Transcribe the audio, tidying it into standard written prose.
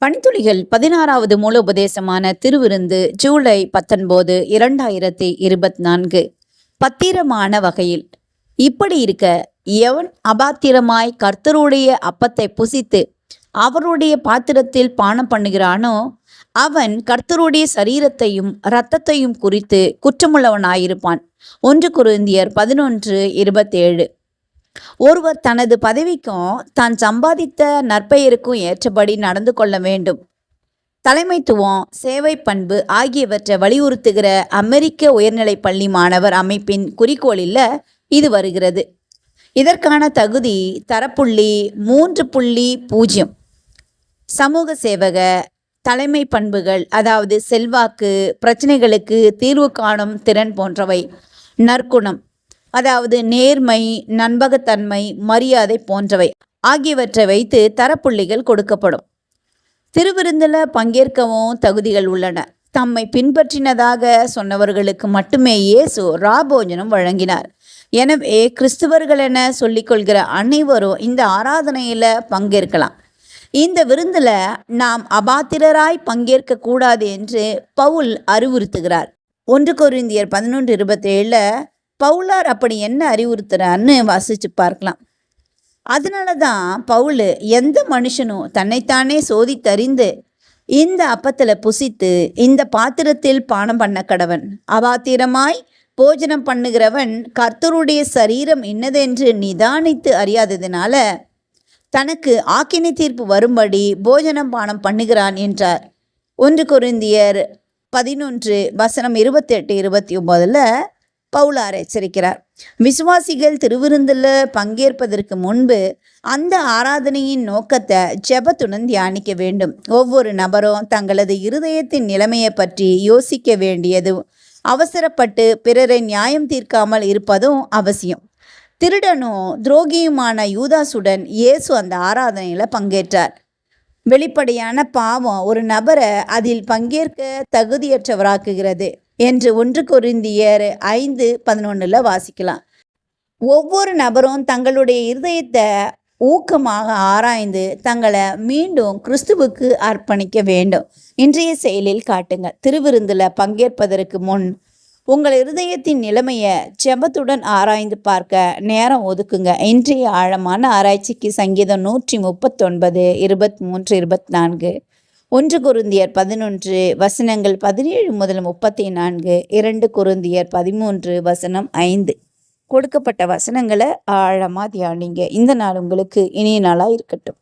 பணித்துளிகள் 16வது மூலோபதேசமான திருவிருந்து ஜூலை 19, 2024. பத்திரமான வகையில். இப்படி இருக்க, எவன் அபாத்திரமாய் கர்த்தருடைய அப்பத்தை புசித்து அவருடைய பாத்திரத்தில் பானம் பண்ணுகிறானோ அவன் கர்த்தருடைய சரீரத்தையும் இரத்தத்தையும் குறித்து குற்றமுள்ளவனாயிருப்பான். 1 கொரிந்தியர் 11:27. ஒருவர் தனது பதவிக்கும் தான் சம்பாதித்த நற்பெயருக்கும் ஏற்றபடி நடந்து கொள்ள வேண்டும். தலைமைத்துவம், சேவை பண்பு ஆகியவற்றை வலியுறுத்துகிற அமெரிக்க உயர்நிலைப் பள்ளி மாணவர் அமைப்பின் குறிக்கோளில் இது வருகிறது. இதற்கான தகுதி தரப்புள்ளி 3.0. சமூக சேவக தலைமை பண்புகள், அதாவது செல்வாக்கு, பிரச்சனைகளுக்கு தீர்வு காணும் திறன் போன்றவை. நற்குணம், அதாவது நேர்மை, நம்பகத்தன்மை, மரியாதை போன்றவை ஆகியவற்றை வைத்து தரப்புள்ளிகள் கொடுக்கப்படும். திருவிருந்தில் பங்கேற்கவும் தகுதிகள் உள்ளன. தம்மை பின்பற்றினதாக சொன்னவர்களுக்கு மட்டுமே இயேசு ராபோஜனம் வழங்கினார். எனவே கிறிஸ்துவர்கள் என சொல்லிக்கொள்கிற அனைவரும் இந்த ஆராதனையில் பங்கேற்கலாம். இந்த விருந்தில் நாம் அபாத்திரராய் பங்கேற்க கூடாது என்று பவுல் அறிவுறுத்துகிறார். 1 கொரிந்தியர் 11:27 பவுலார் அப்படி என்ன அறிவுறுத்துறான்னு வாசிச்சு பார்க்கலாம். அதனால தான் பவுல், எந்த மனுஷனும் தன்னைத்தானே சோதித்தறிந்து இந்த அப்பத்தில் புசித்து இந்த பாத்திரத்தில் பானம் பண்ண கடவன். அபாத்திரமாய் போஜனம் பண்ணுகிறவன் கர்த்தருடைய சரீரம் இன்னதென்று நிதானித்து அறியாததினால தனக்கு ஆக்கினை தீர்ப்பு வரும்படி போஜனம் பானம் பண்ணுகிறான் என்றார். 1 கொரிந்தியர் 11:28-29 பவுலார் எச்சரிக்கிறார். விசுவாசிகள் திருவிருந்தில் பங்கேற்பதற்கு முன்பு அந்த ஆராதனையின் நோக்கத்தை ஜெபத்துடன் தியானிக்க வேண்டும். ஒவ்வொரு நபரும் தங்களது இருதயத்தின் நிலைமையை பற்றி யோசிக்க வேண்டியது, அவசரப்பட்டு பிறரை நியாயம் தீர்க்காமல் இருப்பதும் அவசியம். திருடனும் துரோகியுமான யூதாசுடன் இயேசு அந்த ஆராதனையில் பங்கேற்றார். வெளிப்படையான பாவம் ஒரு நபரை அதில் பங்கேற்க தகுதியற்றவராக்குகிறது என்று 1 கொரிந்தியர் 5:11 வாசிக்கலாம். ஒவ்வொரு நபரும் தங்களுடைய இருதயத்தை ஊக்கமாக ஆராய்ந்து தங்களை மீண்டும் கிறிஸ்துவுக்கு அர்ப்பணிக்க வேண்டும். இன்றைய செயலில் காட்டுங்கள். திருவிருந்தில் பங்கேற்பதற்கு முன் உங்கள் இருதயத்தின் நிலைமையை ஜெபத்துடன் ஆராய்ந்து பார்க்க நேரம் ஒதுக்குங்க. இன்றைய ஆழமான ஆராய்ச்சிக்கு சங்கீதம் 139:23-24, 1 கொரிந்தியர் 11 வசனங்கள் 17-34, 2 கொரிந்தியர் 13:5 கொடுக்கப்பட்ட வசனங்களை ஆழமாக தியானிங்க. இந்த நாள் உங்களுக்கு இனிய நாளாக இருக்கட்டும்.